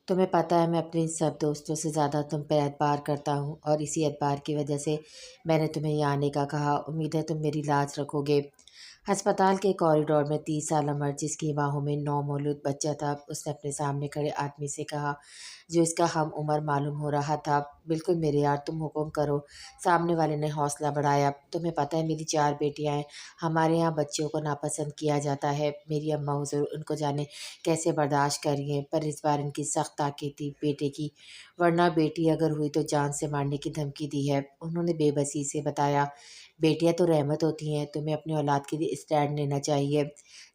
تمہیں پتہ ہے میں اپنے سب دوستوں سے زیادہ تم پر اعتبار کرتا ہوں اور اسی اعتبار کی وجہ سے میں نے تمہیں یہاں آنے کا کہا۔ امید ہے تم میری لاج رکھو گے۔ ہسپتال کے کوریڈور میں 30 سالہ مرد جس کی باہوں میں نو مولود بچہ تھا، اس نے اپنے سامنے کھڑے آدمی سے کہا جو اس کا ہم عمر معلوم ہو رہا تھا۔ بالکل میرے یار، تم حکم کرو۔ سامنے والے نے حوصلہ بڑھایا۔ تمہیں پتہ ہے میری 4 بیٹیاں ہیں۔ ہمارے یہاں بچوں کو ناپسند کیا جاتا ہے۔ میری اماں حضور ان کو جانے کیسے برداشت کر رہی ہیں، پر اس بار ان کی سخت تاکید تھی بیٹے کی، ورنہ بیٹی اگر ہوئی تو جان سے مارنے کی دھمکی دی ہے۔ انہوں نے بے بسی سے بتایا، بیٹیاں تو رحمت ہوتی ہیں، تمہیں اپنی اولاد کے لیے اسٹینڈ لینا چاہیے۔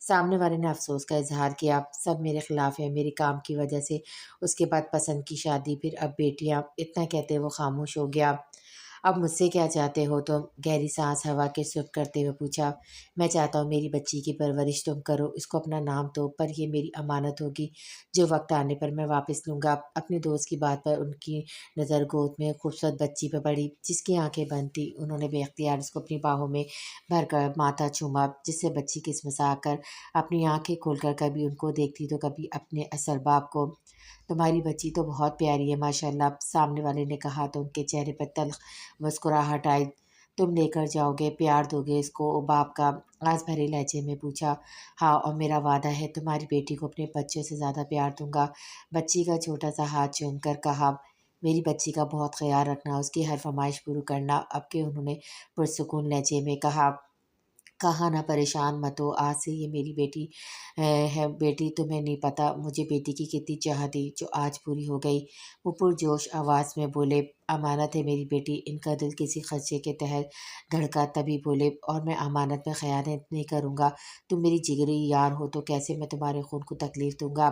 سامنے والے نے افسوس کا اظہار کیا، سب میرے خلاف ہیں میری کام کی وجہ سے، اس کے بعد پسند کی شادی، پھر اب بیٹیاں۔ اتنا کہتے وہ خاموش ہو گیا۔ اب مجھ سے کیا چاہتے ہو تم؟ گہری سانس ہوا کے سرخ کرتے ہوئے پوچھا۔ میں چاہتا ہوں میری بچی کی پرورش تم کرو، اس کو اپنا نام دو، پر یہ میری امانت ہوگی جو وقت آنے پر میں واپس لوں گا۔ اپنے دوست کی بات پر ان کی نظر گود میں خوبصورت بچی پہ پڑی جس کی آنکھیں بند تھی۔ انہوں نے بے اختیار اس کو اپنی باہوں میں بھر کر ماتھا چوما، جس سے بچی کسمسا کر اپنی آنکھیں کھول کر کبھی ان کو دیکھتی تو کبھی اپنے اصل باپ کو۔ تمہاری بچی تو بہت پیاری ہے ماشاءاللہ، سامنے والے نے کہا تو ان کے چہرے پر تلخ مسکراہٹ آئی۔ تم لے کر جاؤ گے، پیار دو گے اس کو؟ باپ کا آس بھرے لہجے میں پوچھا۔ ہاں، اور میرا وعدہ ہے تمہاری بیٹی کو اپنے بچوں سے زیادہ پیار دوں گا۔ بچی کا چھوٹا سا ہاتھ چوم کر کہا۔ میری بچی کا بہت خیال رکھنا، اس کی ہر فرمائش پوری کرنا، اب کہ انہوں نے پرسکون لہجے میں کہا۔ کہا نہ پریشان مت ہو، آج سے یہ میری بیٹی ہے۔ بیٹی تمہیں نہیں پتہ مجھے بیٹی کی کتنی چاہت تھی جو آج پوری ہو گئی۔ وہ پرجوش آواز میں بولے۔ امانت ہے میری بیٹی، ان کا دل کسی خدشے کے تحت دھڑکا تبھی بولے، اور میں امانت میں خیانت نہیں کروں گا۔ تم میری جگری یار ہو تو کیسے میں تمہارے خون کو تکلیف دوں گا؟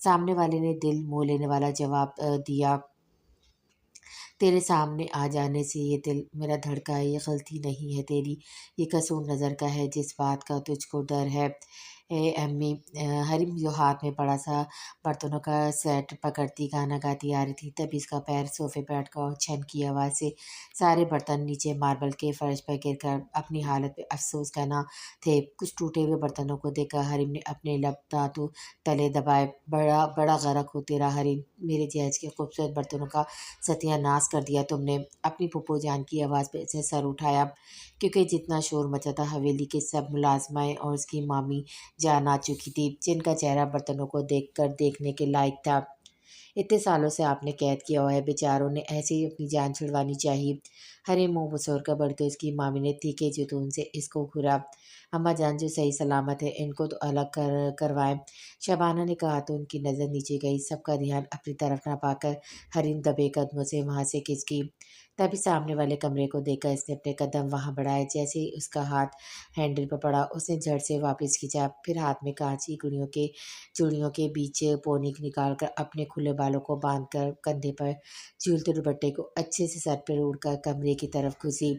سامنے والے نے دل موہ لینے والا جواب دیا۔ تیرے سامنے آ جانے سے یہ دل میرا دھڑکا ہے، یہ غلطی نہیں ہے تیری، یہ قصور نظر کا ہے جس بات کا تجھ کو ڈر ہے۔ اے امی، حریم جو ہاتھ میں بڑا سا برتنوں کا سیٹ پکڑتی گانا گاتی آ رہی تھی، تبھی اس کا پیر صوفے پہ اٹکا اور چھن کی آواز سے سارے برتن نیچے ماربل کے فرش پر گر کر اپنی حالت پہ افسوس کرنا تھے۔ کچھ ٹوٹے ہوئے برتنوں کو دیکھ کر حریم نے اپنے لب دانتوں تلے دبائے۔ بڑا بڑا غرق ہو تیرا حریم، میرے جہیز کے خوبصورت برتنوں کا ستیہ ناش کر دیا تم نے۔ اپنی پھپھو جان کی آواز پہ اسے سر اٹھایا، کیونکہ جتنا شور مچا تھا حویلی کے سب ملازمائیں اور اس کی مامی جان آ چکی تھی، جن کا چہرہ برتنوں کو دیکھ کر دیکھنے کے لائق تھا۔ اتنے سالوں سے آپ نے قید کیا ہوا ہے، بیچاروں نے ایسے ہی اپنی جان چھڑوانی چاہیے۔ ہرے منہ بسور کر بڑھتے اس کی مامی نے تیکھے جتون سے اس کو گھورا۔ اماں جان جو صحیح سلامت ہے، ان کو تو الگ کروائیں۔ شبانہ نے کہا تو ان کی نظر نیچے گئی، سب کا دھیان اپنی طرف نہ پا کر حریم دبے قدموں سے وہاں سے کھسکی۔ تبھی سامنے والے کمرے کو دیکھ کر اس نے اپنے قدم وہاں بڑھائے۔ جیسے ہی اس کا ہاتھ ہینڈل پر پڑا، اس نے جھٹ سے واپس کھینچا، پھر ہاتھ میں کانچ کی چوڑیوں کے بیچ پونی نکال کر اپنے کھلے بالوں کو باندھ کر کندھے پر جھولتے دوپٹے کو اچھے سے سر پر اوڑھ کر کمرے کی طرف گھسی۔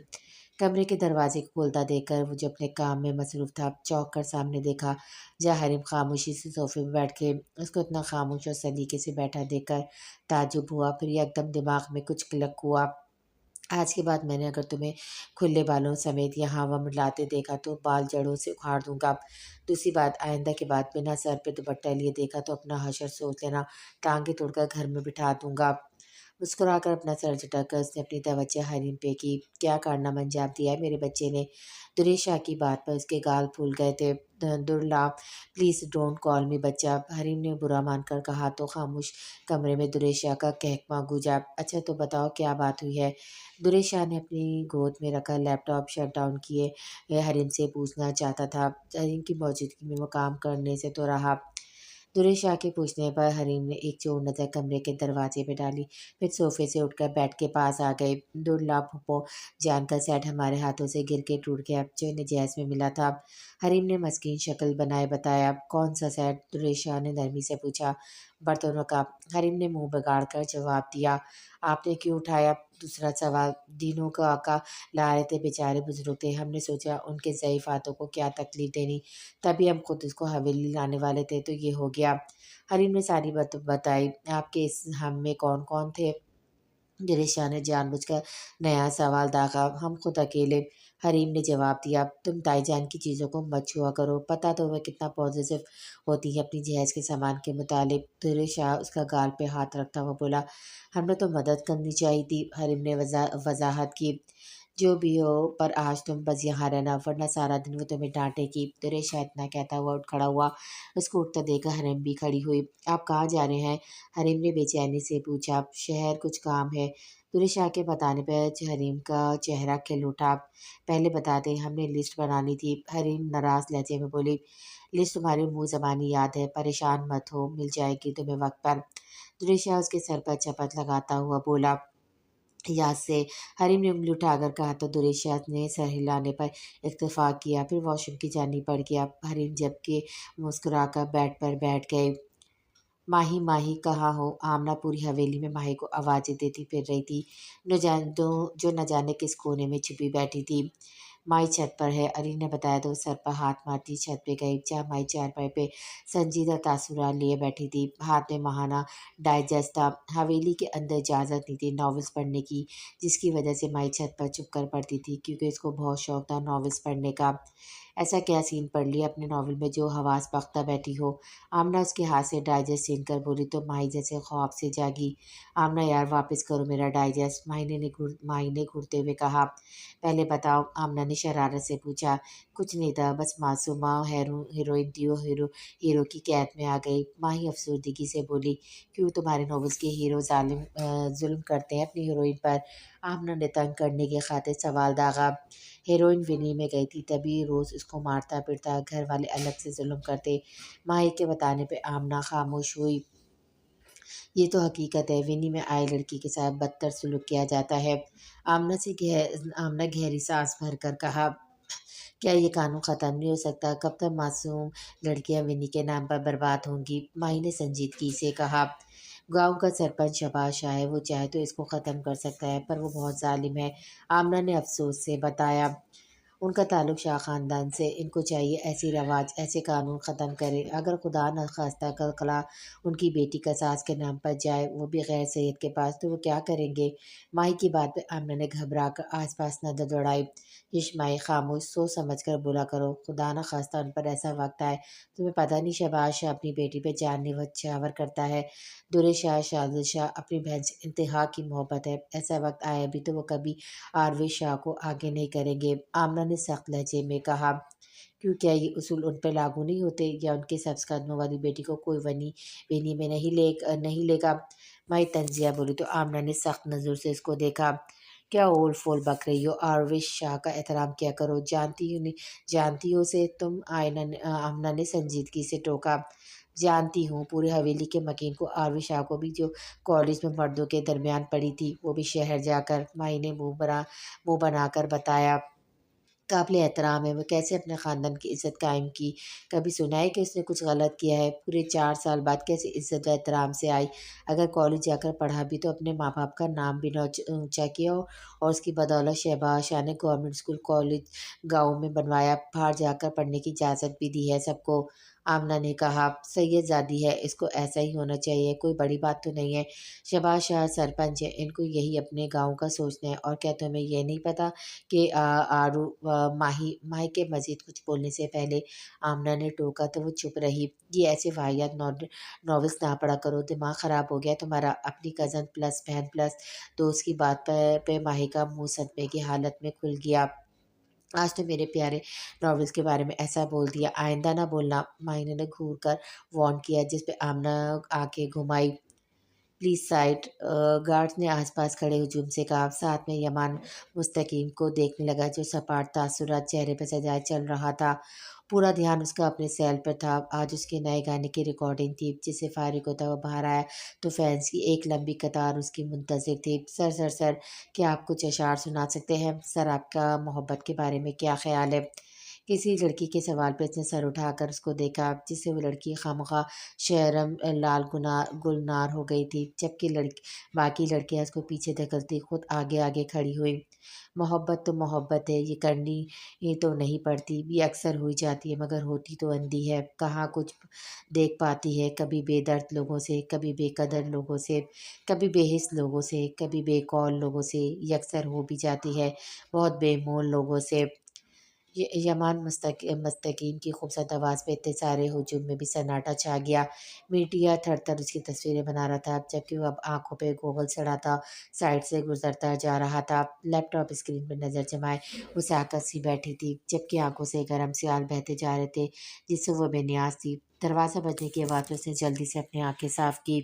کمرے کے دروازے کو کھولتا دیکھ کر وہ جو اپنے کام میں مصروف تھا، چونک کر سامنے دیکھا جہاں حریم خاموشی سے صوفے پہ بیٹھ کے اس کو اتنا خاموش اور سلیقے سے بیٹھا دیکھ کر تعجب ہوا، پھر یکدم دماغ میں کچھ کلک ہوا۔ آج کے بعد میں نے اگر تمہیں کھلے بالوں سمیت یہاں وہاں منڈلاتے دیکھا تو بال جڑوں سے اکھاڑ دوں گا۔ دوسری بات، آئندہ کے بعد بنا سر پہ دوپٹہ لیے دیکھا تو اپنا حشر سوچ لینا، ٹانگیں توڑ کر گھر میں بٹھا دوں گا۔ مسکرا کر اپنا سر جھٹک کر اس نے اپنی توجہ حریم پہ کی۔ کیا کارنامہ انجام دیا ہے میرے بچے نے؟ دریشا کی بات پر اس کے گال پھول گئے تھے۔ درلا، پلیز ڈونٹ کال می بچہ، حریم نے برا مان کر کہا تو خاموش کمرے میں دریشا کا کہکواں گونجا۔ اچھا تو بتاؤ کیا بات ہوئی ہے؟ دریشا نے اپنی گود میں رکھا لیپ ٹاپ شٹ ڈاؤن کیے حریم سے پوچھنا چاہتا تھا۔ حریم کی موجودگی میں وہ کام کرنے سے تو رہا۔ دریشا کے پوچھنے پر حریم نے ایک چور نظر کمرے کے دروازے پہ ڈالی، پھر صوفے سے اٹھ کر بیڈ کے پاس آ گئے۔ درلا پھوپھو جان کا سیٹ ہمارے ہاتھوں سے گر کے ٹوٹ گیا جو انہیں جہیز میں ملا تھا، حریم نے مسکین شکل بنائے بتایا۔ کون سا سیٹ؟ دریشا نے نرمی سے پوچھا۔ برتنوں کا، حریم نے منہ بگاڑ کر جواب دیا۔ آپ نے کیوں اٹھایا؟ دوسرا سوال، دینوں کو آقا لا رہے تھے، بیچارے بزرگ تھے، ہم نے سوچا ان کے ضعیف ہاتھوں کو کیا تکلیف دینی، تبھی ہم خود اس کو حویلی لانے والے تھے تو یہ ہو گیا۔ حریم نے ساری بات بتائی۔ آپ کے اس ہم میں کون کون تھے؟ گریشا نے جان بوجھ کر نیا سوال داغا۔ ہم خود اکیلے؟ حریم نے جواب دیا، تم تائی جان کی چیزوں کو مت چھوا کرو، پتہ تو وہ کتنا پازیٹیو ہوتی ہے اپنی جہیز کے سامان کے متعلق۔ گریشا اس کا گال پہ ہاتھ رکھتا ہوا بولا، ہمیں تو مدد کرنی چاہیے تھی۔ حریم نے وضاحت کی، جو بھی ہو پر آج تم بس یہاں رہنا ورنہ سارا دن وہ تمہیں ڈانٹے گی۔ گریشا اتنا کہتا ہوا اٹھ کھڑا ہوا۔ اس کو اٹھتا دیکھ کر حریم بھی کھڑی ہوئی۔ آپ کہاں جا رہے ہیں؟ حریم نے بے چینی سے پوچھا۔ شہر، کچھ کام ہے۔ گریشا کے بتانے پہ حریم کا چہرہ کھل اٹھا۔ پہلے بتا دیں، ہم نے لسٹ بنانی تھی۔ حریم ناراض لہجے میں بولی، لسٹ تمہاری منہ زبانی یاد ہے، پریشان مت ہو، مل جائے گی تمہیں وقت پر۔ گریشا اس کے سر پر چپت لگاتا ہوا بولا، یاد سے۔ حریم نے انگلی اٹھا کر کہا تو دریشا نے سر ہلانے پر اتفاق کیا، پھر واش روم کی جانب بڑھ گیا۔ حریم جبکہ مسکرا کر بیڈ پر بیٹھ گئے۔ ماہی ماہی کہاں ہو؟ آمنہ پوری حویلی میں ماہی کو آوازیں دیتی پھر رہی تھی، جو نہ جانے کس کونے میں چھپی بیٹھی تھی۔ مائی چھت پر ہے، علی نے بتایا تو وہ سر پر ہاتھ مارتی چھت پہ گئی، جہاں مائی چارپائی پہ سنجیدہ تاثرات لیے بیٹھی تھی۔ ہاتھ میں ماہانہ ڈائجسٹ تھا۔ حویلی کے اندر اجازت نہیں تھی ناولس پڑھنے کی، جس کی وجہ سے مائی چھت پر چھپ کر پڑھتی تھی، کیونکہ اس کو بہت شوق تھا ناولس پڑھنے کا۔ ایسا کیا سین پڑھ لیا اپنے ناول میں جو حواس پختہ بیٹھی ہو؟ آمنہ اس کے ہاتھ سے ڈائجسٹ چھین کر بولی تو ماہی جیسے خواب سے جاگی۔ آمنہ یار واپس کرو میرا ڈائجسٹ، ماہی نے گھرتے ہوئے کہا۔ پہلے بتاؤ، آمنہ نے شرارت سے پوچھا۔ کچھ نہیں تھا، بس معصومہ ہیروئن تھی، وہ ہیرو کی قید میں آ گئی۔ ماہی افسردگی سے بولی، کیوں تمہارے ناولس کے ہیرو ظلم کرتے ہیں اپنی ہیروئن پر؟ آمنہ نے تنگ کرنے کی خاطر سوال داغا۔ ہیروئن ونی میں گئی تھی، تبھی روز اس کو مارتا پٹتا، گھر والے الگ سے ظلم کرتے۔ ماہی کے بتانے پہ آمنہ خاموش ہوئی۔ یہ تو حقیقت ہے، ونی میں آئی لڑکی کے ساتھ بدتر سلوک کیا جاتا ہے۔ آمنہ گہری سانس بھر کر کہا، کیا یہ قانون ختم نہیں ہو سکتا؟ کب تک معصوم لڑکیاں ونی کے نام پر برباد ہوں گی؟ ماہی نے سنجیدگی سے کہا، گاؤں کا سرپنچ شباز شاہ ہے، وہ چاہے تو اس کو ختم کر سکتا ہے، پر وہ بہت ظالم ہے۔ آمنہ نے افسوس سے بتایا، ان کا تعلق شاہ خاندان سے، ان کو چاہیے ایسی رواج، ایسے قانون ختم کرے۔ اگر خدا نخواستہ کل قلعہ ان کی بیٹی کا ساس کے نام پر جائے، وہ بھی غیر سید کے پاس، تو وہ کیا کریں گے؟ ماہی کی بات پہ آمنہ نے گھبرا کر آس پاس نظر دوڑائی۔ ماہی خاموش، سوچ سمجھ کر بولا کرو، خدا نخواستہ ان پر ایسا وقت آئے۔ تمہیں پتہ نہیں شہباز شاہ اپنی بیٹی پہ جان نچھاور کرتا ہے، درے شاہ شادل شاہ اپنی بہن سے انتہا کی محبت ہے، ایسا وقت آیا بھی تو وہ کبھی آروی شاہ کو آگے نہیں کریں گے۔ آمنہ نے سخت لہجے میں کہا، کیوں، کیا یہ اصول ان پہ لاگو نہیں ہوتے، یا ان کے سبز قدموں والی بیٹی کو کوئی ونی میں نہیں لے گا؟ مائی طنزیہ بولی تو آمنہ نے سخت نظر سے اس کو دیکھا، کیا اول فول بک رہی ہو؟ آروی شاہ کا احترام کیا کرو، جانتی ہو اسے تم؟ آمنہ نے سنجیدگی سے ٹوکا، جانتی ہوں، پورے حویلی کے مکین کو، آروی شاہ کو بھی، جو کالج میں مردوں کے درمیان پڑھی تھی، وہ بھی شہر جا کر۔ مائی نے منہ بنا کر بتایا، قابل احترام ہے، وہ کیسے اپنے خاندان کی عزت قائم کی؟ کبھی سنا ہے کہ اس نے کچھ غلط کیا ہے؟ پورے 4 سال بعد کیسے عزت و احترام سے آئی؟ اگر کالج جا کر پڑھا بھی تو اپنے ماں باپ کا نام بھی نہ اونچا کیا ہو، اور اس کی بدولت شہباز شاہ نے گورنمنٹ اسکول کالج گاؤں میں بنوایا، باہر جا کر پڑھنے کی اجازت بھی دی ہے سب کو۔ آمنہ نے کہا، سید زادی ہے، اس کو ایسا ہی ہونا چاہیے، کوئی بڑی بات تو نہیں ہے۔ شہباز شاہ سرپنچ ہے، ان کو یہی اپنے گاؤں کا سوچنا ہے، اور کیا تمہیں یہ نہیں پتہ کہ ماہی کے مزید کچھ بولنے سے پہلے آمنہ نے ٹوکا تو وہ چپ رہی۔ یہ ایسے واحد ناولس نہ پڑھا کرو، دماغ خراب ہو گیا تمہارا۔ اپنی کزن پلس بہن پلس دوست کی بات پہ ماہی کا منہ صدمے کی حالت میں کھل گیا۔ آج تو میرے پیارے ناولس کے بارے میں ایسا بول دیا، آئندہ نہ بولنا، ماہی نے گھور کر وارن کیا، جس پہ آمنہ آنکھیں گھمائی۔ Please side. گارڈز نے آس پاس کھڑے ہجوم سے کہا۔ ساتھ میں یمان مستقیم کو دیکھنے لگا، جو سپاٹ تاثرات چہرے پہ سجائے چل رہا تھا۔ پورا دھیان اس کا اپنے سیل پر تھا۔ آج اس کے نئے گانے کی ریکارڈنگ تھی، جس سے فارغ ہوتا وہ باہر آیا تو فینس کی ایک لمبی قطار اس کی منتظر تھی۔ سر، کیا آپ کچھ اشعار سنا سکتے ہیں؟ سر، آپ کا محبت کے بارے میں کیا خیال ہے؟ کسی لڑکی کے سوال پہ اس نے سر اٹھا کر اس کو دیکھا، جس سے وہ لڑکی خواہ شرم لال گلنار ہو گئی تھی، جبکہ باقی لڑکیاں اس کو پیچھے دھکیلتی خود آگے کھڑی ہوئی۔ محبت تو محبت ہے، یہ کرنی یہ تو نہیں پڑتی، یہ اکثر ہوئی جاتی ہے مگر ہوتی تو اندھی ہے، کہاں کچھ دیکھ پاتی ہے، کبھی بے درد لوگوں سے، کبھی بے قدر لوگوں سے، کبھی بے حس لوگوں سے، کبھی بے قول لوگوں سے، یہ اکثر ہو بھی جاتی ہے بہت بے مول لوگوں سے۔ یمان مستقیم کی خوبصورت آواز پہ اتنے سارے ہجوم میں بھی سناٹا چھا گیا۔ میڈیا تھر تھر اس کی تصویریں بنا رہا تھا، جبکہ وہ اب آنکھوں پہ گوگل چڑھاتا سائڈ سے گزرتا جا رہا تھا، لیپ ٹاپ اسکرین پہ نظر جمائے وہ ساکت سی بیٹھی تھی، جبکہ آنکھوں سے گرم سیال بہتے جا رہے تھے جس سے وہ بے نیاز تھی۔ دروازہ بجنے کی آواز میں اس نے جلدی سے اپنی آنکھیں صاف کی۔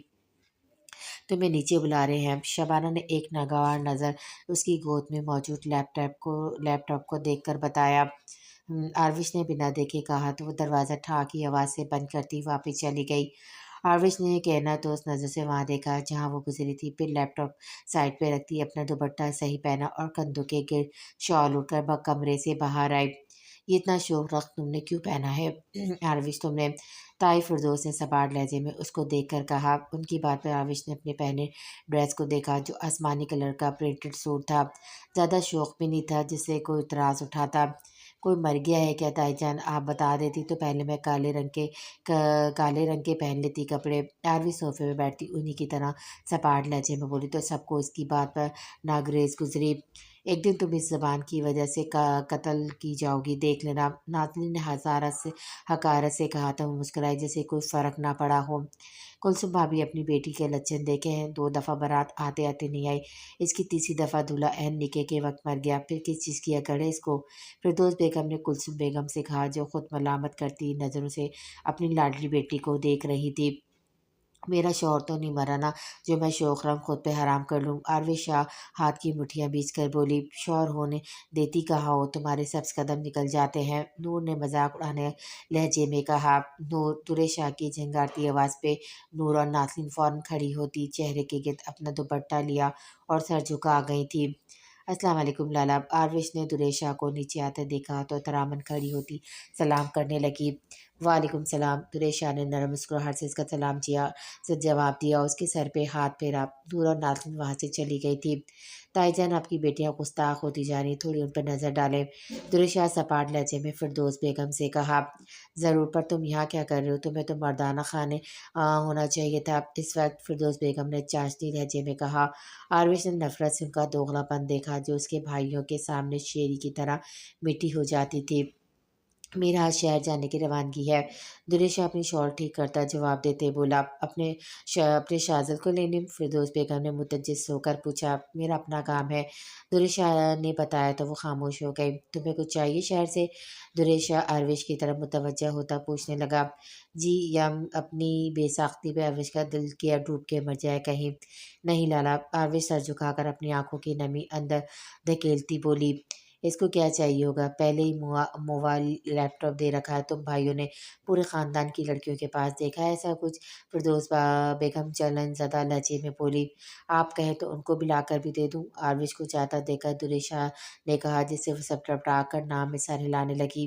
تمہیں نیچے بلا رہے ہیں، شبانہ نے ایک ناگوار نظر اس کی گود میں موجود لیپ ٹاپ کو دیکھ کر بتایا۔ آروش نے بنا دیکھے کہا تو وہ دروازہ ٹھا کی آواز سے بند کرتی واپس چلی گئی۔ آروش نے کہنا تو اس نظر سے وہاں دیکھا جہاں وہ گزری تھی، پھر لیپ ٹاپ سائڈ پہ رکھتی اپنا دوپٹہ صحیح پہنا اور کندھوں کے گرد شال اڑ کر کمرے سے باہر آئی۔ یہ اتنا شوق رخت تم نے کیوں پہنا ہے آروش؟ تم نے تائی فردوس نے سپاٹ لہجے میں اس کو دیکھ کر کہا۔ ان کی بات پر آروش نے اپنے پہنے ڈریس کو دیکھا جو آسمانی کلر کا پرنٹڈ سوٹ تھا، زیادہ شوق بھی نہیں تھا جس سے کوئی اعتراض اٹھاتا۔ کوئی مر گیا ہے کیا تائی جان؟ آپ بتا دیتی تو پہلے میں کالے رنگ کے پہن لیتی کپڑے۔ آروش صوفے پہ بیٹھتی انہی کی طرح سپاٹ لہجے میں بولی تو سب کو اس کی بات پر ناگریز گزری۔ ایک دن تم اس زبان کی وجہ سے قتل کی جاؤ گی، دیکھ لینا، ناطلی نے حقارت سے کہا تو وہ مسکرائی جیسے کوئی فرق نہ پڑا ہو۔ کلثوم بھابھی اپنی بیٹی کے لچن دیکھے ہیں، 2 دفعہ بارات آتے آتے نہیں آئی، اس کی تیسری دفعہ دولہا عین نکاح کے وقت مر گیا، پھر کس چیز کی اکڑ ہے اس کو؟ فردوس بیگم نے کلثوم بیگم سے کہا جو خود ملامت کرتی نظروں سے اپنی لاڈلی بیٹی کو دیکھ رہی تھی۔ میرا شوہر تو نہیں مرا نا جو میں شوق رنگ خود پہ حرام کر لوں؟ آروش شاہ ہاتھ کی مٹھیاں بیچ کر بولی۔ شوہر ہونے دیتی کہاں ہو، تمہارے سبز قدم نکل جاتے ہیں، نور نے مذاق اڑانے لہجے میں کہا۔ نور شاہ کی جھنگارتی آواز پہ نور اور ناطلین فوراً کھڑی ہوتی، چہرے کے گرد اپنا دوپٹہ لیا اور سر جھکا گئی تھی۔ السلام علیکم لالا۔ آروش نے شاہ کو نیچے آتے دیکھا تو احتراماً کھڑی ہوتی سلام کرنے لگی۔ وعلیکم السلام۔ شاہ نے نرم مسکراہٹ سے اس کا سلام سے جواب دیا، اس کے سر پہ ہاتھ پھیرا۔ نور اور ناطلین وہاں سے چلی گئی تھی۔ تائی جان آپ کی بیٹیاں گستاخ ہوتی جا رہی، تھوڑی ان پر نظر ڈالیں، شاہ سپاٹ لہجے میں فردوس بیگم سے کہا۔ ضرور، پر تم یہاں کیا کر رہے ہو؟ تمہیں تو مردانہ خانے ہونا چاہیے تھا اس وقت، فردوس بیگم نے چاشنی لہجے میں کہا۔ آروش نے نفرت سے ان کا دوغلا پن دیکھا جو اس کے بھائیوں کے سامنے شیری کی طرح میٹھی ہو جاتی تھی۔ میرا آج شہر جانے کی روانگی ہے، شاہ اپنی شال ٹھیک کرتا جواب دیتے بولا۔ اپنے شازل کو لینے؟ فردوس بیگم نے متجس ہو کر پوچھا۔ میرا اپنا کام ہے، شاہ نے بتایا تو وہ خاموش ہو گئی۔ تمہیں کچھ چاہیے شہر سے؟ شاہ آروش کی طرف متوجہ ہوتا پوچھنے لگا۔ جی، یم اپنی بے ساختی پہ آروش کا دل کیا ڈوب کے مر جائے کہیں۔ نہیں لالا، آروش سر جھکا کر اپنی آنکھوں کی نمی اندر دھکیلتی بولی۔ اس کو کیا چاہیے ہوگا، پہلے ہی موبائل لیپ ٹاپ دے رکھا ہے، تم بھائیوں نے پورے خاندان کی لڑکیوں کے پاس دیکھا ہے ایسا کچھ؟ فردوس بیگم جلن زدہ لہجے میں بولی۔ آپ کہیں تو ان کو بھی لا کر بھی دے دوں؟ آروش کو جاتا دیکھ کر شاہ نے کہا جس سے وہ سب ٹپٹا کر نام میں سر ہلانے لگی۔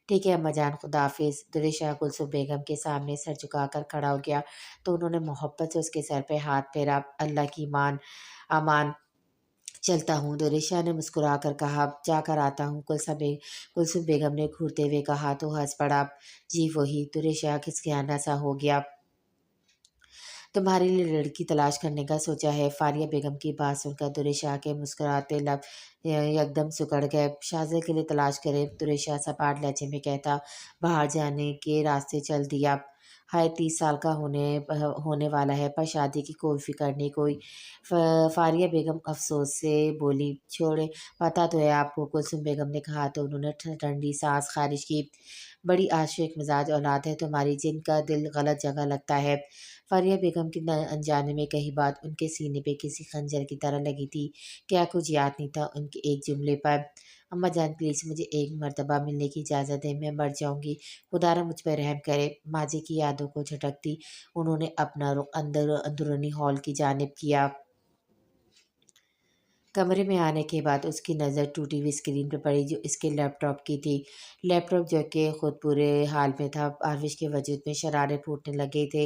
ٹھیک ہے اماں جان، خدا حافظ۔ شاہ کلثوم بیگم کے سامنے سر جھکا کر کھڑا ہو گیا تو انہوں نے محبت سے اس کے سر پہ ہاتھ پھیرا۔ اللہ کی امان، چلتا ہوں، شاہ نے مسکرا کر کہا۔ جا کر آتا ہوں، کلثوم بیگم نے گھورتے ہوئے کہا تو ہنس پڑا۔ جی وہی، شاہ کھسکیانا سا ہو گیا۔ تمہارے لیے لڑکی تلاش کرنے کا سوچا ہے؟ فاریہ بیگم کی بات سن کر شاہ کے مسکراتے لب یکدم سکڑ گئے۔ شازل کے لیے تلاش کرے، شاہ سپاٹ لہجے میں کہتا باہر جانے کے راستے چل دیا۔ ہائے 30 سال کا ہونے والا ہے پر شادی کی کوئی فکر نہیں کوئی۔ فاریہ بیگم افسوس سے بولی۔ چھوڑے، پتہ تو ہے آپ کو، کلثوم بیگم نے کہا تو انہوں نے ٹھنڈی سانس خارج کی۔ بڑی عاشق مزاج اولاد ہے تمہاری، جن کا دل غلط جگہ لگتا ہے۔ فاریہ بیگم کی انجانے میں کہی بات ان کے سینے پہ کسی خنجر کی طرح لگی تھی، کیا کچھ یاد نہیں تھا ان کے ایک جملے پر۔ اماں جان پلیز مجھے ایک مرتبہ ملنے کی اجازت دیں، میں مر جاؤں گی، خدا را مجھ پہ رحم کرے۔ ماضی کی یادوں کو جھٹکتی انہوں نے اپنا رخ اندرونی ہال کی جانب کیا۔ کمرے میں آنے کے بعد اس کی نظر ٹوٹی ہوئی اسکرین پہ پڑی جو اس کے لیپ ٹاپ کی تھی، لیپ ٹاپ جو کہ خود برے حال میں تھا۔ آروش کے وجود میں شرارے پھوٹنے لگے تھے۔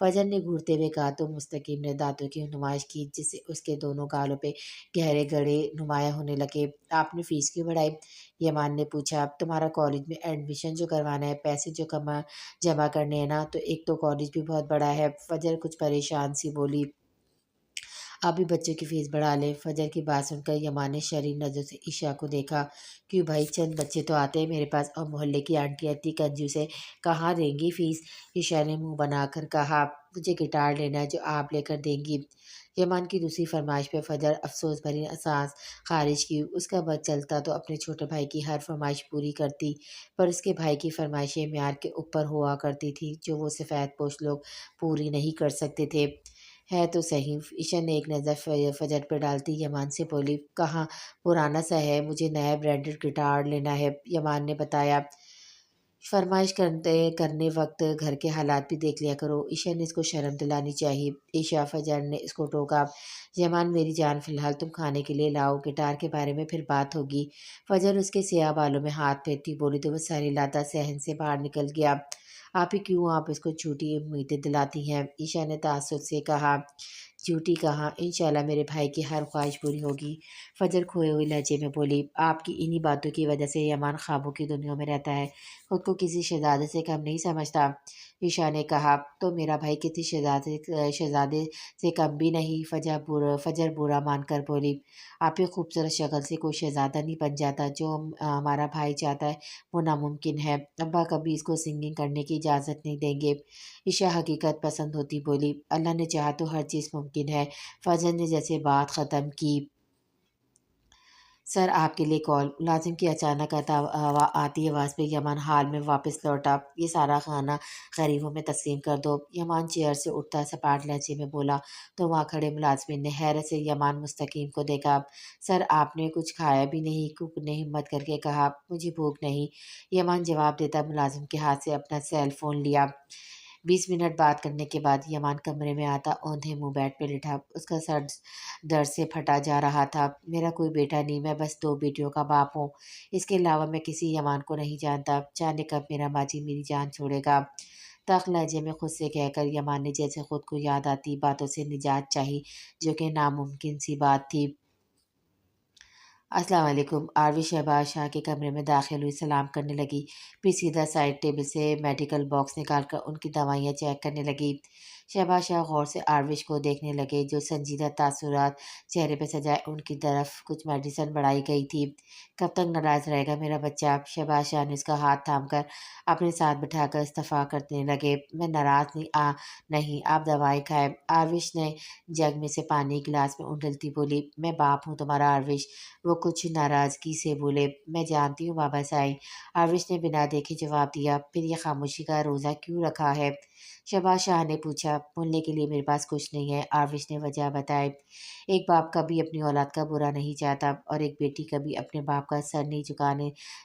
فجر نے گھورتے ہوئے کہا تو مستقیم نے دانتوں کی نمائش کی جس سے اس کے دونوں گالوں پہ گہرے گڑھے نمایاں ہونے لگے۔ آپ نے فیس کیوں بڑھائی؟ یمان نے پوچھا۔ تمہارا کالج میں ایڈمیشن جو کروانا ہے، پیسے جو جمع کرنے ہیں نا، تو ایک تو کالج بھی بہت بڑا ہے۔ فجر کچھ پریشان سی بولی۔ آپ بھی بچوں کی فیس بڑھا لیں۔ فجر کی بات سن کر یمان نے شریر نظر سے عشا کو دیکھا۔ کیوں بھائی، چند بچے تو آتے ہیں میرے پاس، اور محلے کی آنٹی اتنی کنجوس ہے، کہاں دیں گی فیس؟ عشا نے منہ بنا کر کہا، مجھے گٹار لینا ہے جو آپ لے کر دیں گی۔ یمان کی دوسری فرمائش پہ فجر افسوس بھری سانس خارج کی۔ اس کا بس چلتا تو اپنے چھوٹے بھائی کی ہر فرمائش پوری کرتی، پر اس کے بھائی کی فرمائشیں معیار کے اوپر ہوا کرتی تھی جو وہ سفید پوش لوگ پوری نہیں کر سکتے تھے۔ ہے تو صحیح۔ عشا نے ایک نظر فجر پہ ڈالتی یمان سے بولی، کہاں پرانا سا ہے، مجھے نیا برانڈڈ گٹار لینا ہے۔ یمان نے بتایا، فرمائش کرنے وقت گھر کے حالات بھی دیکھ لیا کرو۔ عشا نے اس کو شرم دلانی چاہیے۔ عشا، فجر نے اس کو ٹوکا۔ یمان، میری جان، فی الحال تم کھانے کے لیے لاؤ، گٹار کے بارے میں پھر بات ہوگی۔ فجر اس کے سیاہ بالوں میں ہاتھ پھیرتی بولی تو وہ سر ہلاتا صحن سے باہر نکل گیا۔ آپ ہی کیوں آپ اس کو جھوٹی امیدیں دلاتی ہیں؟ عشا نے تعصب سے کہا۔ جھوٹی کہاں، انشاءاللہ میرے بھائی کی ہر خواہش پوری ہوگی۔ فجر کھوئے ہوئے لہجے میں بولی۔ آپ کی انہی باتوں کی وجہ سے یمان خوابوں کی دنیا میں رہتا ہے، خود کو کسی شہزادے سے کم نہیں سمجھتا۔ عشا نے کہا، تو میرا بھائی کسی شہزادے سے کم بھی نہیں۔ فجر برا مان کر بولی، آپ کی خوبصورت شکل سے کوئی شہزادہ نہیں بن جاتا، جو ہمارا بھائی چاہتا ہے وہ ناممکن ہے۔ ابا کبھی اس کو سنگنگ کرنے کی اجازت نہیں دیں گے۔ عشا حقیقت پسند ہوتی بولی، اللہ نے چاہا تو ہر چیز ممکن ہے۔ فجر نے جیسے بات ختم کی، سر آپ کے لیے کال۔ ملازم کی اچانک آتی آواز پہ یمان حال میں واپس لوٹا۔ یہ سارا کھانا غریبوں میں تقسیم کر دو۔ یمان چیئر سے اٹھتا سپاٹ لہجے میں بولا تو وہاں کھڑے ملازمین نے حیرت سے یمان مستقیم کو دیکھا۔ سر آپ نے کچھ کھایا بھی نہیں؟ کوک نے ہمت کر کے کہا، مجھے بھوک نہیں۔ یمان جواب دیتا ملازم کے ہاتھ سے اپنا سیل فون لیا۔ 20 منٹ بات کرنے کے بعد یمان کمرے میں آتا اوندھے منہ بیڈ پہ لیٹا۔ اس کا سر درد سے پھٹا جا رہا تھا۔ میرا کوئی بیٹا نہیں، میں بس 2 بیٹیوں کا باپ ہوں، اس کے علاوہ میں کسی یمان کو نہیں جانتا۔ جانے کب میرا ماجی میری جان چھوڑے گا؟ تلخ لہجے میں خود سے کہہ کر یمان نے جیسے خود کو یاد آتی باتوں سے نجات چاہی جو کہ ناممکن سی بات تھی۔ السلام علیکم۔ آروی شہباز شاہ کے کمرے میں داخل ہوئی، سلام کرنے لگی، پھر سیدھا سائڈ ٹیبل سے میڈیکل باکس نکال کر ان کی دوائیاں چیک کرنے لگی۔ شہباز شاہ غور سے آروش کو دیکھنے لگے جو سنجیدہ تاثرات چہرے پہ سجائے ان کی طرف کچھ میڈیسن بڑھائی گئی تھی۔ کب تک ناراض رہے گا میرا بچہ؟ شہباز شاہ نے اس کا ہاتھ تھام کر اپنے ساتھ بٹھا کر استفا کرنے لگے۔ میں ناراض نہیں، آپ دوائی کھائیں۔ آروش نے جگ میں سے پانی گلاس میں انڈلتی بولی، میں باپ ہوں تمہارا آروش۔ وہ کچھ ناراضگی سے بولے، میں جانتی ہوں بابا سائیں۔ آروش نے بنا دیکھے جواب دیا، پھر یہ خاموشی کا روزہ کیوں رکھا ہے؟ شہباز شاہ نے پوچھا۔ بولنے کے لیے میرے پاس کچھ نہیں ہے، آروش نے وجہ بتائی۔ ایک باپ کبھی اپنی اولاد کا برا نہیں چاہتا، اور ایک بیٹی کبھی اپنے باپ کا سر نہیں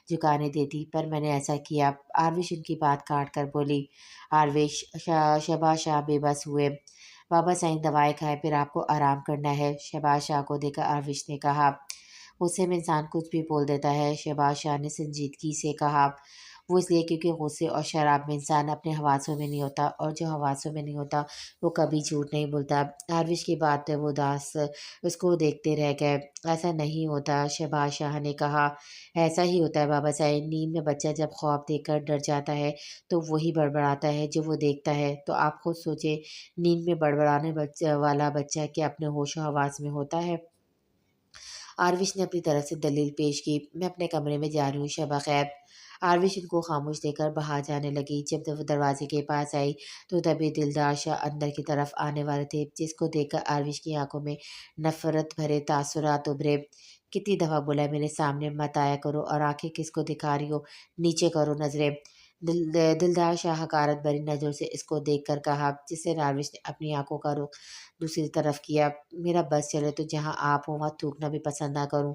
جھکانے دیتی، پر میں نے ایسا کیا۔ آروش ان کی بات کاٹ کر بولی۔ آروش، شہباز شاہ بے بس ہوئے۔ بابا سائیں دوائی کھائے، پھر آپ کو آرام کرنا ہے، شہباز شاہ کو دیکھ کر آروش نے کہا۔ غصے میں انسان کچھ بھی بول دیتا ہے، شہباز شاہ نے سنجیدگی سے کہا۔ وہ اس لیے کیونکہ غصے اور شراب میں انسان اپنے حواسوں میں نہیں ہوتا، اور جو حواسوں میں نہیں ہوتا وہ کبھی جھوٹ نہیں بولتا۔ آروش کی بات پہ وہ اداس اس کو دیکھتے رہ گئے۔ ایسا نہیں ہوتا، شہباز شاہ نے کہا۔ ایسا ہی ہوتا ہے بابا صاحب، نیند میں بچہ جب خواب دیکھ کر ڈر جاتا ہے تو وہی بڑبڑاتا ہے جو وہ دیکھتا ہے۔ تو آپ خود سوچیں، نیند میں بڑبڑانے والا بچہ کیا اپنے ہوش و حواس میں ہوتا ہے؟ آروش نے اپنی طرف سے دلیل پیش کی۔ میں اپنے کمرے میں جا رہی ہوں، شبہ خیر۔ آروش ان کو خاموش دیکھ کر باہر جانے لگی۔ جب وہ دروازے کے پاس آئی تو تبھی دلدار شاہ اندر کی طرف آنے والے تھے، جس کو دیکھ کر آروش کی آنکھوں میں نفرت بھرے تاثرات ابھرے۔ کتنی دفعہ بولا ہے میرے سامنے مت آیا کرو، اور آنکھیں کس کو دکھا رہی ہو، نیچے کرو نظریں۔ دلدار شاہ حقارت بھری نظروں سے اس کو دیکھ کر کہا، جس سے آروش نے اپنی آنکھوں کا رخ دوسری طرف کیا۔ میرا بس چلے تو جہاں آپ ہوں وہاں تھوکنا بھی پسند نہ کروں۔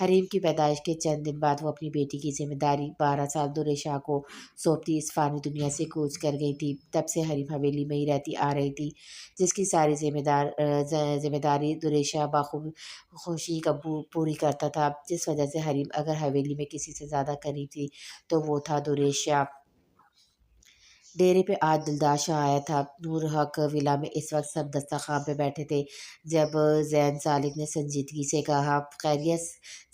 حریم کی پیدائش کے چند دن بعد وہ اپنی بیٹی کی ذمہ داری 12 سال دریشا کو سونپتی اس فانی دنیا سے کوچ کر گئی تھی۔ تب سے حریم حویلی میں ہی رہتی آ رہی تھی، جس کی ساری ذمہ داری دریشا بخوبی خوشی پوری کرتا تھا، جس وجہ سے حریم اگر حویلی میں کسی سے زیادہ قریب تھی تو وہ تھا دریشا۔ ڈیرے پہ آج دلدار شاہ آیا تھا۔ نور حق ولا میں اس وقت سب دسترخوان پہ بیٹھے تھے۔ جب زین سالک نے سنجیدگی سے کہا، خیریت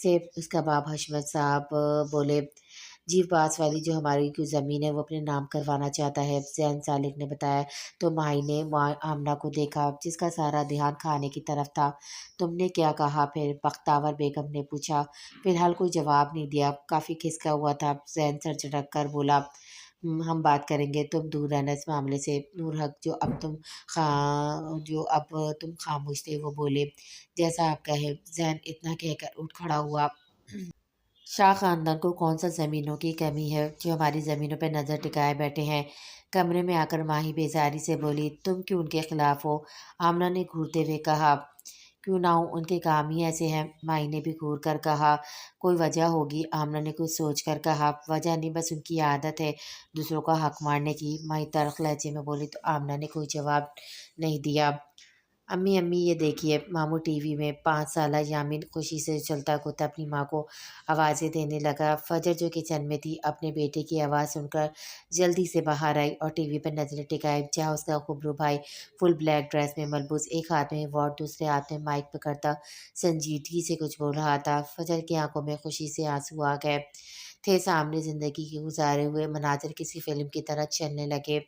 سے؟ اس کا باپ حشمت صاحب بولے، جی باس والی جو ہماری کوئی زمین ہے وہ اپنے نام کروانا چاہتا ہے۔ زین سالک نے بتایا تو مائی نے آمنہ کو دیکھا جس کا سارا دھیان کھانے کی طرف تھا۔ تم نے کیا کہا پھر؟ بختاور بیگم نے پوچھا۔ فی الحال کوئی جواب نہیں دیا، کافی کھسکا ہوا تھا۔ زین سر جھٹک کر بولا، ہم بات کریں گے، تم دور رہنا اس معاملے سے۔ نور حق جو اب تم خاموش تھے وہ بولے، جیسا آپ کہیں۔ زین اتنا کہہ کر اٹھ کھڑا ہوا۔ شاہ خاندان کو کون سا زمینوں کی کمی ہے جو ہماری زمینوں پہ نظر ٹکائے بیٹھے ہیں؟ کمرے میں آ کر ماہی بیزاری سے بولی، تم کیوں ان کے خلاف ہو؟ آمنہ نے گھورتے ہوئے کہا، کیوں نہ ہوں، ان کے کام ہی ایسے ہیں۔ مائی نے بھی گھور کر کہا، کوئی وجہ ہوگی؟ آمنہ نے کچھ سوچ کر کہا، وجہ نہیں، بس ان کی عادت ہے دوسروں کا حق مارنے کی۔ مائی تلخ لہجے میں بولی تو آمنہ نے کوئی جواب نہیں دیا۔ امی امی یہ دیکھیے، ماموں ٹی وی میں 5 سالہ یامین خوشی سے چلتا کودتا اپنی ماں کو آوازیں دینے لگا۔ فجر جو کچن میں تھی اپنے بیٹے کی آواز سن کر جلدی سے باہر آئی اور ٹی وی پر نظریں ٹکائی جہاں اس کا خبرو بھائی فل بلیک ڈریس میں ملبوس، ایک ہاتھ میں وارڈ دوسرے ہاتھ میں مائک پکڑتا سنجیدگی سے کچھ بول رہا تھا۔ فجر کی آنکھوں میں خوشی سے آنسو آ گئے تھے، سامنے زندگی کے گزارے ہوئے مناظر کسی فلم کی طرح چلنے لگے۔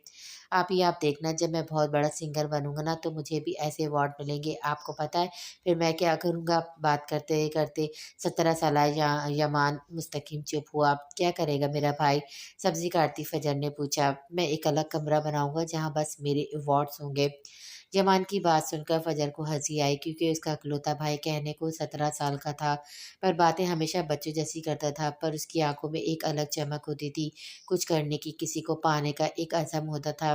آپ دیکھنا، جب میں بہت بڑا سنگر بنوں گا نا تو مجھے بھی ایسے ایوارڈ ملیں گے، آپ کو پتہ ہے پھر میں کیا کروں گا؟ بات کرتے کرتے 17 سالہ یمان مستقیم چپ ہوا۔ کیا کرے گا میرا بھائی؟ سبزی کاٹتی فجر نے پوچھا۔ میں ایک الگ کمرہ بناؤں گا جہاں بس میرے ایوارڈز ہوں گے۔ یمان کی بات سن کر فجر کو ہنسی آئی کیونکہ اس کا اکلوتا بھائی کہنے کو 17 سال کا تھا پر باتیں ہمیشہ بچوں جیسی کرتا تھا، پر اس کی آنکھوں میں ایک الگ چمک ہوتی تھی، کچھ کرنے کی، کسی کو پانے کا ایک عزم ہوتا تھا۔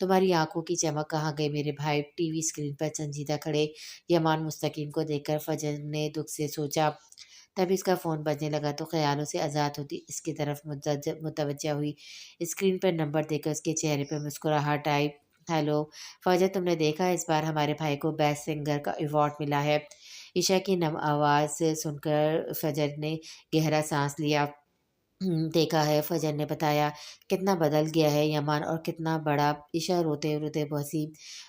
تمہاری آنکھوں کی چمک کہاں گئی میرے بھائی؟ ٹی وی اسکرین پر سنجیدہ کھڑے یمان مستقیم کو دیکھ کر فجر نے دکھ سے سوچا۔ تب اس کا فون بجنے لگا تو خیالوں سے آزاد ہوتی اس کی طرف متوجہ ہوئی۔ اسکرین پر نمبر دیکھ کر اس کے چہرے پر مسکراہٹ آئی۔ ہیلو فجر، تم نے دیکھا اس بار ہمارے بھائی کو بیسٹ سنگر کا ایوارڈ ملا ہے؟ عشاء کی نم آواز سن کر فجر نے گہرا سانس لیا۔ دیکھا ہے، فجر نے بتایا۔ کتنا بدل گیا ہے یمان اور کتنا بڑا؟ عشاء روتے روتے بہسی،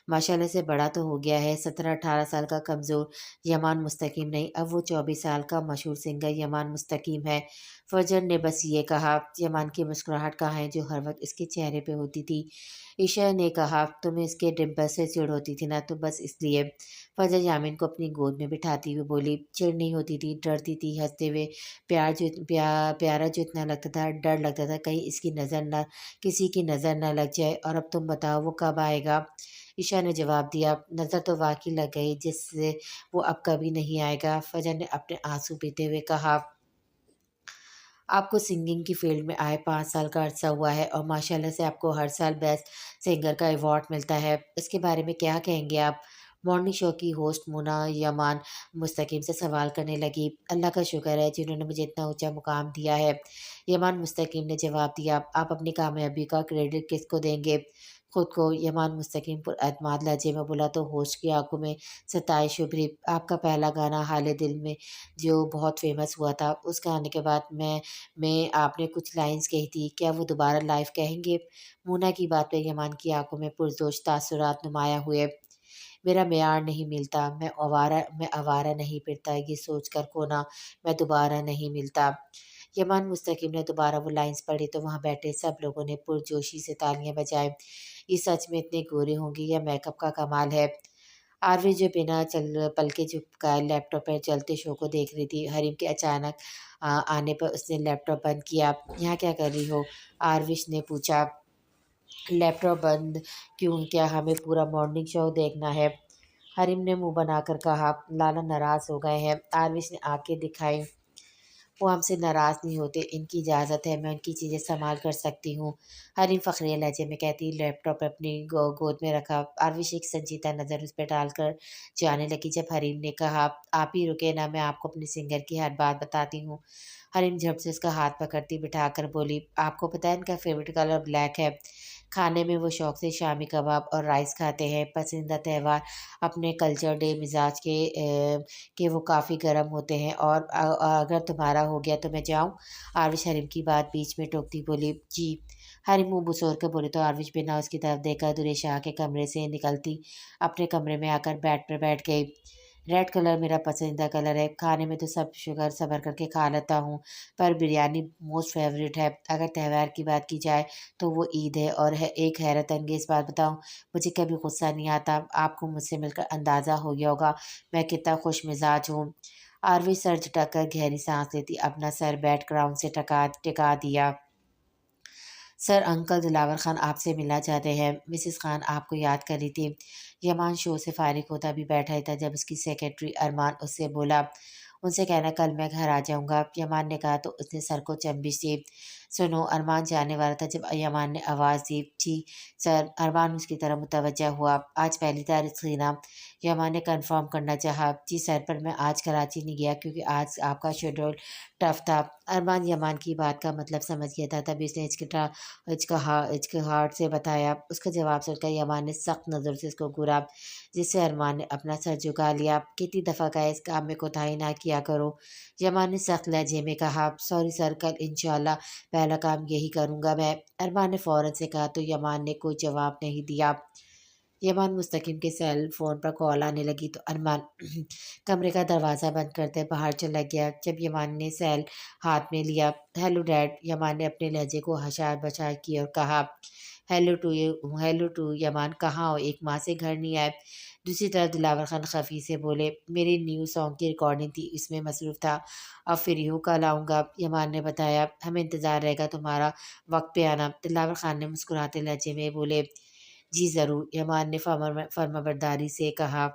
ماشاءاللہ سے بڑا تو ہو گیا ہے، 17-18 سال کا کمزور یمان مستقیم نہیں، اب وہ 24 سال کا مشہور سنگر یمان مستقیم ہے۔ فجر نے بس یہ کہا۔ یمان کی مسکراہٹ کہاں ہے جو ہر وقت اس کے چہرے پہ ہوتی تھی؟ عشاء نے کہا، تمہیں اس کے ڈمپل سے چڑ ہوتی تھی نا تو بس اس لیے۔ فجر یامین کو اپنی گود میں بٹھاتی ہوئے بولی، چڑ نہیں ہوتی تھی، ڈرتی تھی، ہنستے ہوئے پیارا جو اتنا لگتا تھا، ڈر لگتا تھا کہیں اس کی نظر نہ کسی کی نظر نہ لگ جائے۔ اور اب تم بتاؤ وہ کب آئے گا؟ عشاء نے جواب دیا، نظر تو واقعی لگ گئی جس سے وہ اب کبھی نہیں آئے گا۔ فجر نے اپنے آنسو پیتے ہوئے کہا، آپ کو سنگنگ کی فیلڈ میں آئے 5 سال کا عرصہ ہوا ہے اور ماشاءاللہ سے آپ کو ہر سال بیسٹ سنگر کا ایوارڈ ملتا ہے، اس کے بارے میں کیا کہیں گے آپ؟ مارننگ شو کی ہوسٹ مونا یمان مستقیم سے سوال کرنے لگی۔ اللہ کا شکر ہے جنہوں نے مجھے اتنا اونچا مقام دیا ہے، یمان مستقیم نے جواب دیا۔ آپ اپنی کامیابی کا کریڈٹ کس کو دیں گے؟ خود کو، یمان مستقیم پر اعتماد لہجے میں بولا تو ہوسٹ کی آنکھوں میں ستائش ابھری۔ آپ کا پہلا گانا حال دل میں جو بہت فیمس ہوا تھا، اس گانے کے بعد میں آپ نے کچھ لائنز کہی تھی، کیا وہ دوبارہ لائیو کہیں گے؟ مونا کی بات پہ یمان کی آنکھوں میں پرجوش تاثرات نمایاں ہوئے۔ میرا معیار نہیں ملتا، میں آوارہ نہیں پھرتا، یہ سوچ کر کھونا میں دوبارہ نہیں ملتا۔ یمان مستقیم نے دوبارہ وہ لائنز پڑھی تو وہاں بیٹھے سب لوگوں نے پرجوشی سے تالیاں بجائیں۔ یہ سچ میں اتنے گورے ہوں گے یا میک اپ کا کمال ہے؟ آروش جو بنا پلکے جھپکائے لیپ ٹاپ پر چلتے شو کو دیکھ رہی تھی، حریم کے اچانک آنے پر اس نے لیپ ٹاپ بند کیا۔ یہاں کیا کر رہی ہو؟ آروش نے پوچھا۔ لیپ ٹاپ بند کیوں؟ کیا ہمیں پورا مارننگ شو دیکھنا ہے؟ حریم نے منہ بنا کر کہا۔ لالا ناراض ہو گئے ہیں، آروش نے آنکھیں دکھائیں۔ وہ ہم سے ناراض نہیں ہوتے، ان کی اجازت ہے، میں ان کی چیزیں استعمال کر سکتی ہوں۔ حریم فخریہ لہجے میں کہتی، لیپ ٹاپ اپنی گود میں رکھا۔ آروش ایک سنجیدہ نظر اس پہ ڈال کر جانے لگی۔ جب حریم نے کہا آپ ہی رکے نا، میں آپ کو اپنے سنگر کی ہر بات بتاتی ہوں۔ حریم جھٹ سے اس کا ہاتھ پکڑتی بٹھا کر بولی، آپ کو پتہ ہے ان کا فیوریٹ کلر بلیک ہے۔ کھانے میں وہ شوق سے شامی کباب اور رائس کھاتے ہیں۔ پسندیدہ تہوار اپنے کلچر ڈے مزاج کہ وہ کافی گرم ہوتے ہیں، اور اگر تمہارا ہو گیا تو میں جاؤں؟ آروش حریم کی بات بیچ میں ٹوکتی بولی، جی۔ حریم منہ بسور کر بولی تو آروش بنا اس کی طرف دیکھ کر دورے شاہ کے کمرے سے نکلتی اپنے کمرے میں آ کر بیڈ پر بیٹھ گئی۔ ریڈ کلر میرا پسندیدہ کلر ہے، کھانے میں تو سب شوگر صبر کر کے کھا لیتا ہوں، پر بریانی موسٹ فیوریٹ ہے۔ اگر تہوار کی بات کی جائے تو وہ عید ہے، اور ایک حیرت انگیز بات بتاؤں، مجھے کبھی غصہ نہیں آتا۔ آپ کو مجھ سے مل کر اندازہ ہو گیا ہوگا میں کتنا خوش مزاج ہوں۔ آروی سر جھٹک کر گہری سانس لیتی اپنا سر بیک گراؤنڈ سے ٹکا دیا۔ سر، انکل دلاور خان آپ سے ملنا چاہتے ہیں۔ مسز خان آپ کو یاد کر رہی تھی۔ یمان شو سے فارغ ہوتا بھی بیٹھا ہی تھا جب اس کی سیکرٹری ارمان اس سے بولا، ان سے کہنا کل میں گھر آ جاؤں گا۔ یمان نے کہا تو اس نے سر کو چمبش دی۔ سنو، ارمان جانے والا تھا جب یمان نے آواز دی، جی سر۔ ارمان اس کی طرف متوجہ ہوا۔ آج پہلی تاریخ تھی نا؟ یمان نے کنفرم کرنا چاہا۔ جی سر، پر میں آج کراچی نہیں گیا کیونکہ آج آپ کا شیڈول ٹف تھا۔ ارمان یمان کی بات کا مطلب سمجھ گیا تھا، تبھی اس نے ہچکچاہٹ سے بتایا۔ اس کا جواب سن کر یمان نے سخت نظر سے اس کو گھورا، جس سے ارمان نے اپنا سر جھکا لیا۔ کتنی دفعہ کہا اس کام میں کوتاہی نہ کیا کرو، یمان نے سخت لہجے میں کہا۔ سوری سر، کل انشاءاللہ پہلا کام یہی کروں گا میں، ارمان نے فوراً سے کہا تو یمان نے کوئی جواب نہیں دیا۔ یمان مستقیم کے سیل فون پر کال آنے لگی تو ارمان کمرے کا دروازہ بند کرتے باہر چلا گیا۔ جب یمان نے سیل ہاتھ میں لیا، ہیلو ڈیڈ، یمان نے اپنے لہجے کو ہشار بشار کی اور کہا، ہیلو ٹو یمان، کہاں ہو؟ ایک ماہ سے گھر نہیں آئے؟ دوسری طرف دلاور خان خفی سے بولے، میری نیو سانگ کی ریکارڈنگ تھی، اس میں مصروف تھا، اب فری ہوں، کل آؤں گا۔ یمان نے بتایا، ہمیں انتظار رہے گا تمہارا، وقت پہ آنا۔ دلاور خان نے مسکراتے لہجے میں بولے، جی ضرور، یمان نے فرمانبرداری سے کہا۔